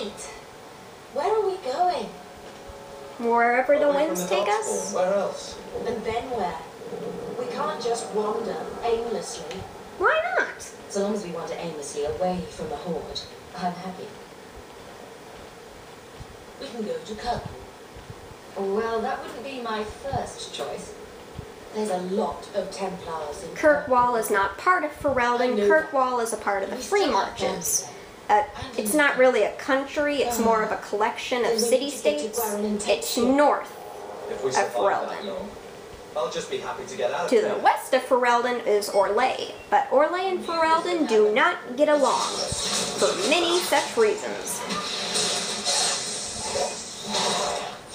Right. Where are we going? Wherever the winds take us. Where else? And then where? We can't just wander aimlessly. Why not? So long as we wander aimlessly away from the Horde, I'm happy. We can go to Kirkwall. Well, that wouldn't be my first choice. There's a lot of Templars in Kirkwall is not part of Ferelden. Kirkwall is a part of the Free Marches. It's not really a country, it's more of a collection of city-states. It's north of Ferelden. I'll just be happy to get out. To the west of Ferelden is Orlais, but Orlais and Ferelden do not get along, for many such reasons.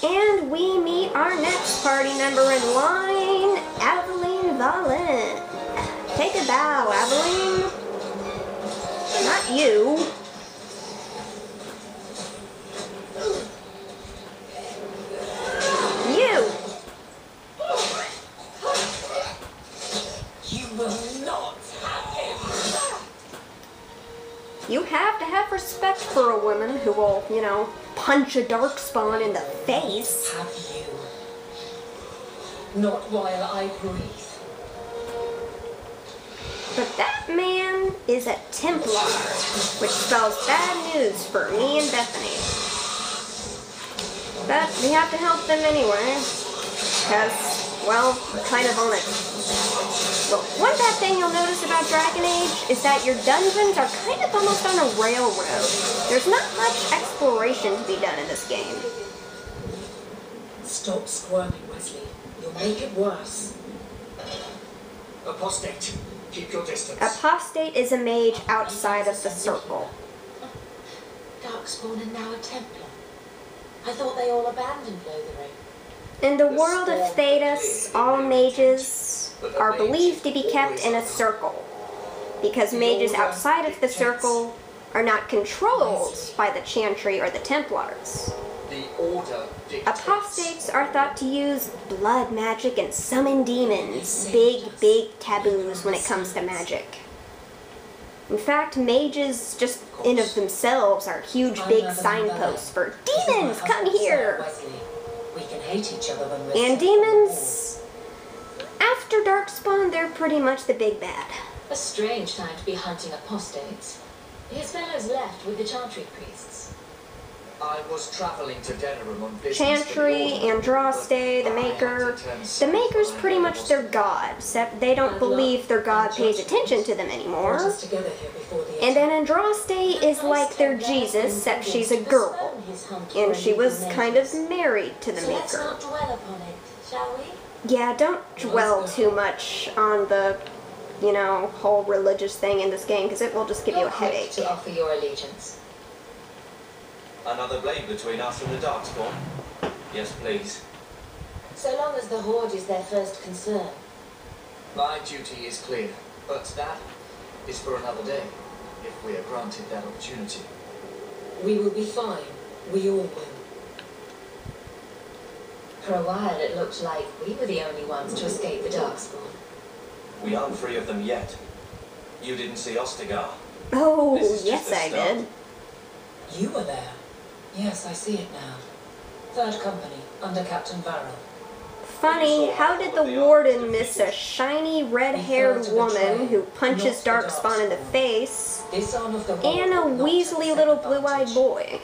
And we meet our next party member in line, Aveline Valent. Take a bow, Aveline. Not you. You. You will not have him. You have to have respect for a woman who will, you know, punch a Darkspawn in the face. Have you? Not while I breathe. But that man is a Templar, which spells bad news for me and Bethany. But we have to help them anyway, because, well, we're kind of on it. Well, one bad thing you'll notice about Dragon Age is that your dungeons are kind of almost on a railroad. There's not much exploration to be done in this game. Stop squirming, Wesley. You'll make it worse. Apostate, keep your distance. Apostate is a mage outside of the circle. Darkspawn and now a Templar. I thought they all abandoned Lothering. In the world of Thedas, all mages are believed to be kept in a circle, because mages outside of the circle are not controlled by the Chantry or the Templars. The order dictates. Apostates are thought to use blood magic and summon demons, big taboos when it comes to magic. In fact, mages just in of themselves are huge big signposts for demons, come here! We can hate each other when we're And demons, after Darkspawn, they're pretty much the big bad. A strange time to be hunting apostates. His fellows left with the Chantry priests. I was traveling to Denerim on business. Chantry, Andraste, the Maker. The Maker's pretty much their god, except they don't believe their god pays attention to them anymore. And then Andraste is like their Jesus, except she's a girl. And she was kind of married to the So let's Maker. not dwell upon it, shall we? Yeah, don't dwell too much on the, you know, whole religious thing in this game, because it will just give you a headache. To offer your allegiance. Another blade between us and the Darkspawn? Yes, please. So long as the Horde is their first concern. My duty is clear, but that is for another day, if we are granted that opportunity. We will be fine. We all will. For a while it looked like we were the only ones to escape the Darkspawn. We aren't free of them yet. You didn't see Ostagar. Oh, This is yes just the I start. did. You were there. Yes, I see it now. Third Company, under Captain Varro. Funny, how did the Warden miss a shiny red-haired woman who punches Darkspawn in the face, This arm of the Horde and a will not weaselly accept little advantage. blue-eyed boy?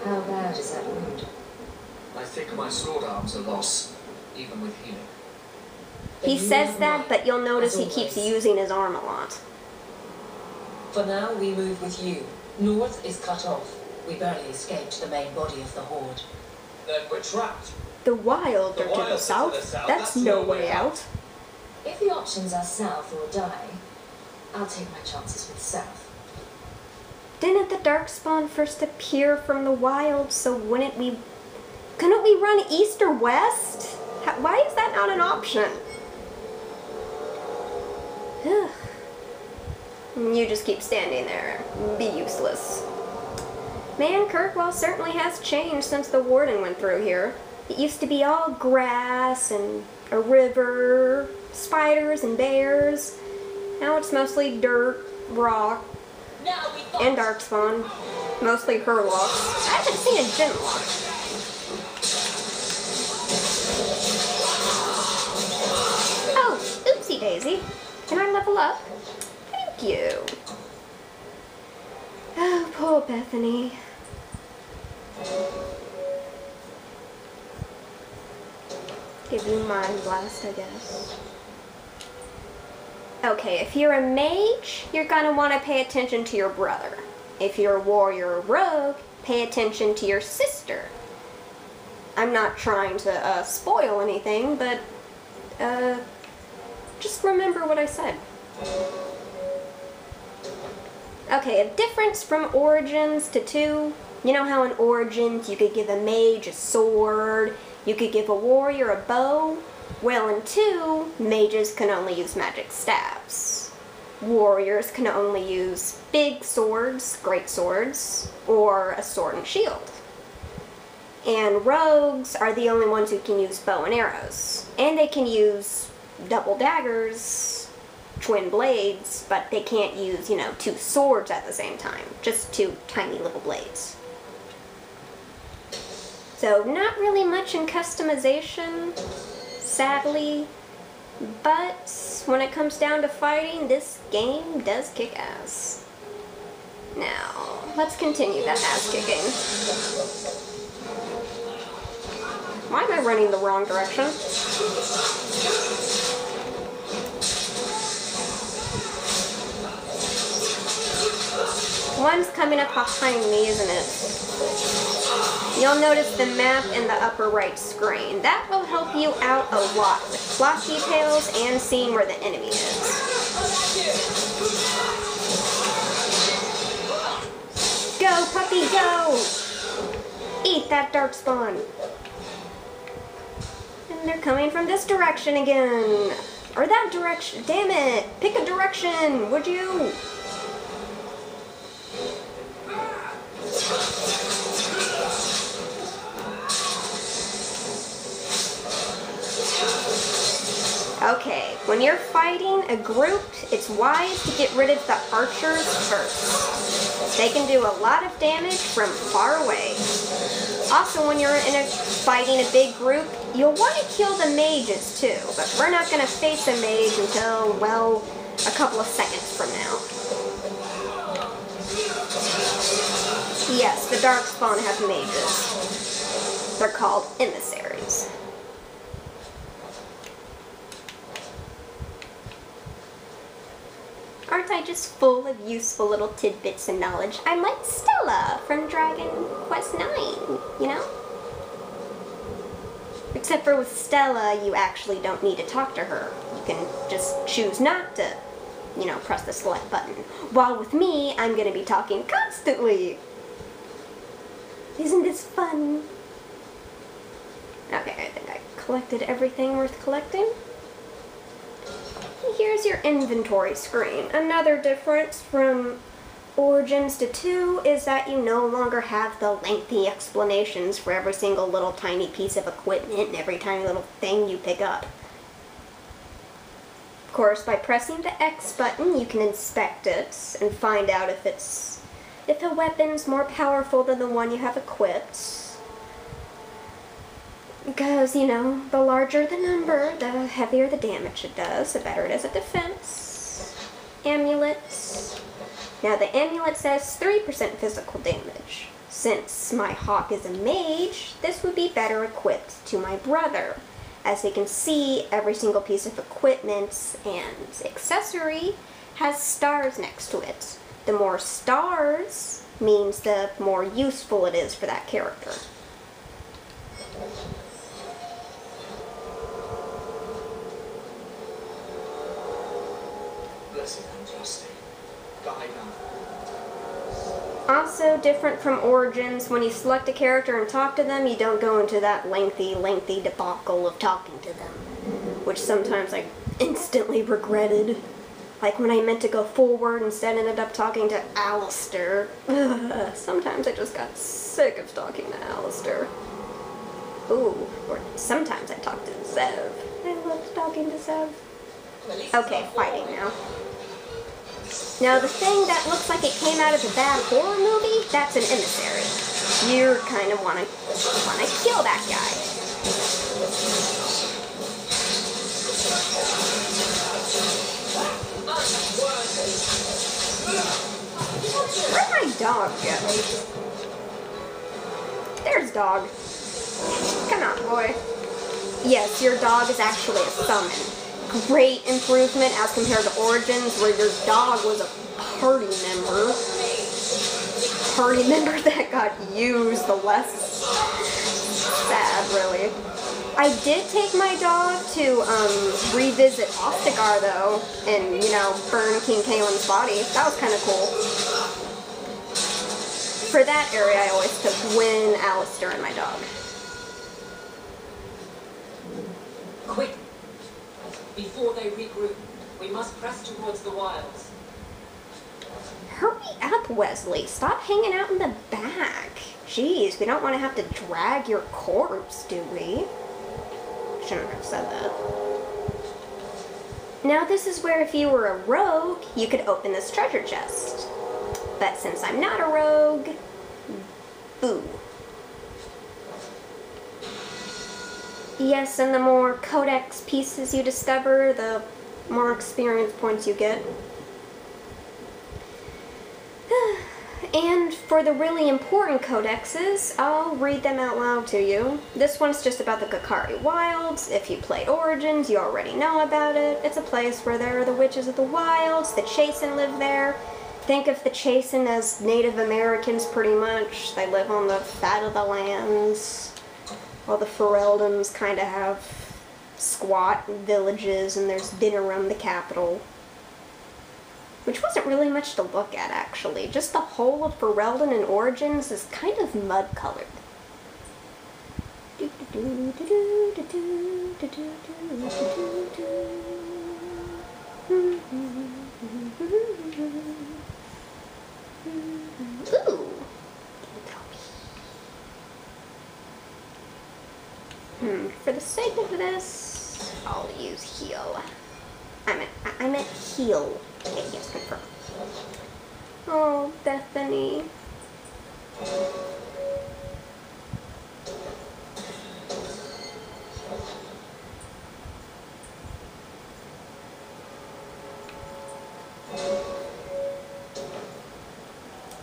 How bad is that wound? I think my sword arm's a loss, even with healing. He Then you says have that, mine, but you'll notice as he keeps always. using his arm a lot. For now, we move with you. North is cut off. We barely escaped the main body of the Horde. Then we're trapped. The Wild The are to the Wilds are to south. the south. That's no way out. If the options are south or die, I'll take my chances with south. Didn't the Darkspawn first appear from the Wild, so couldn't we run east or west? Why is that not an option? You just keep standing there. Be useless. Man, Kirkwall certainly has changed since the Warden went through here. It used to be all grass and a river, spiders and bears. Now it's mostly dirt, rock, And Darkspawn. Mostly her walks. I haven't seen a Jin walk. Oh, oopsie daisy. Can I level up? Thank you. Oh, poor Bethany. Give you Mind Blast, I guess. Okay, if you're a mage, you're gonna want to pay attention to your brother. If you're a warrior or rogue, pay attention to your sister. I'm not trying to spoil anything, but just remember what I said. Okay, a difference from Origins to 2. You know how in Origins you could give a mage a sword, you could give a warrior a bow? Well, in 2, mages can only use magic staves. Warriors can only use big swords, great swords, or a sword and shield. And rogues are the only ones who can use bow and arrows. And they can use double daggers, twin blades, but they can't use, 2 swords at the same time. Just 2 tiny little blades. So not really much in customization, sadly, but when it comes down to fighting, this game does kick ass. Now, let's continue that ass kicking. Why am I running the wrong direction? One's coming up behind me, isn't it? You'll notice the map in the upper right screen. That will help you out a lot with plot details and seeing where the enemy is. Go, puppy, go! Eat that Darkspawn. And they're coming from this direction again. Or that direction. Damn it! Pick a direction, would you? Okay, when you're fighting a group, it's wise to get rid of the archers first. They can do a lot of damage from far away. Also, when you're fighting a big group, you'll want to kill the mages too, but we're not going to face a mage until, well, a couple of seconds from now. Yes, the Darkspawn have mages. They're called emissaries. Aren't I just full of useful little tidbits and knowledge? I'm like Stella from Dragon Quest IX, you know? Except for with Stella, you actually don't need to talk to her. You can just choose not to, press the select button. While with me, I'm going to be talking constantly. Isn't this fun? Okay, I think I collected everything worth collecting. Here's your inventory screen. Another difference from Origins to 2 is that you no longer have the lengthy explanations for every single little tiny piece of equipment and every tiny little thing you pick up. Of course, by pressing the X button, you can inspect it and find out if a weapon's more powerful than the one you have equipped. Because, the larger the number, the heavier the damage it does, the better it is at defense. Amulets. Now, the amulet says 3% physical damage. Since my Hawke is a mage, this would be better equipped to my brother. As you can see, every single piece of equipment and accessory has stars next to it. The more stars means the more useful it is for that character. Also different from Origins, when you select a character and talk to them, you don't go into that lengthy debacle of talking to them, which sometimes I instantly regretted. Like when I meant to go forward, instead ended up talking to Alistair. Sometimes I just got sick of talking to Alistair. Ooh, or sometimes I talk to Zev. I love talking to Zev. Okay, fighting now. Now, the thing that looks like it came out of a bad horror movie, that's an emissary. You kind of wanna kill that guy. Where'd my dog go? There's dog. Come on, boy. Yes, your dog is actually a summon. Great improvement as compared to Origins, where your dog was a party member. Party member that got used, the less sad, really. I did take my dog to revisit Ostagar, though, and, you know, burn King Kaelin's body. That was kind of cool. For that area, I always took Wynn, Alistair, and my dog. Quick! Before they regroup, we must press towards the wilds. Hurry up, Wesley. Stop hanging out in the back. Jeez, we don't want to have to drag your corpse, do we? Shouldn't have said that. Now this is where if you were a rogue, you could open this treasure chest. But since I'm not a rogue, boo. Yes, and the more codex pieces you discover, the more experience points you get. And for the really important codexes, I'll read them out loud to you. This one's just about the Kakari Wilds. If you played Origins, you already know about it. It's a place where there are the Witches of the Wilds. The Chasyn live there. Think of the Chasyn as Native Americans, pretty much. They live on the fat of the lands. While the Fereldens kind of have squat villages, and there's Dinnerum, the capital. Which wasn't really much to look at, actually. Just the whole of Ferelden and Origins is kind of mud-colored. Ooh. For the sake of this, I'll use heal. I meant heal. Okay, yes, confirm. Oh, Bethany.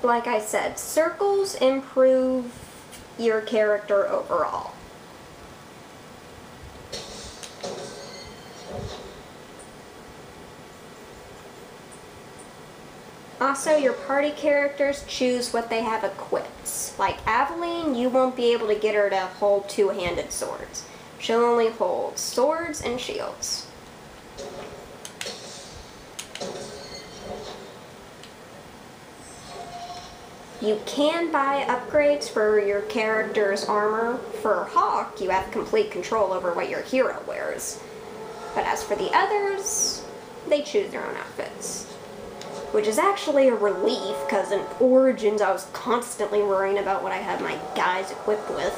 Like I said, circles improve your character overall. Also, your party characters choose what they have equipped. Like Aveline, you won't be able to get her to hold two-handed swords. She'll only hold swords and shields. You can buy upgrades for your character's armor. For Hawke, you have complete control over what your hero wears. But as for the others, they choose their own outfits. Which is actually a relief, because in Origins I was constantly worrying about what I had my guys equipped with.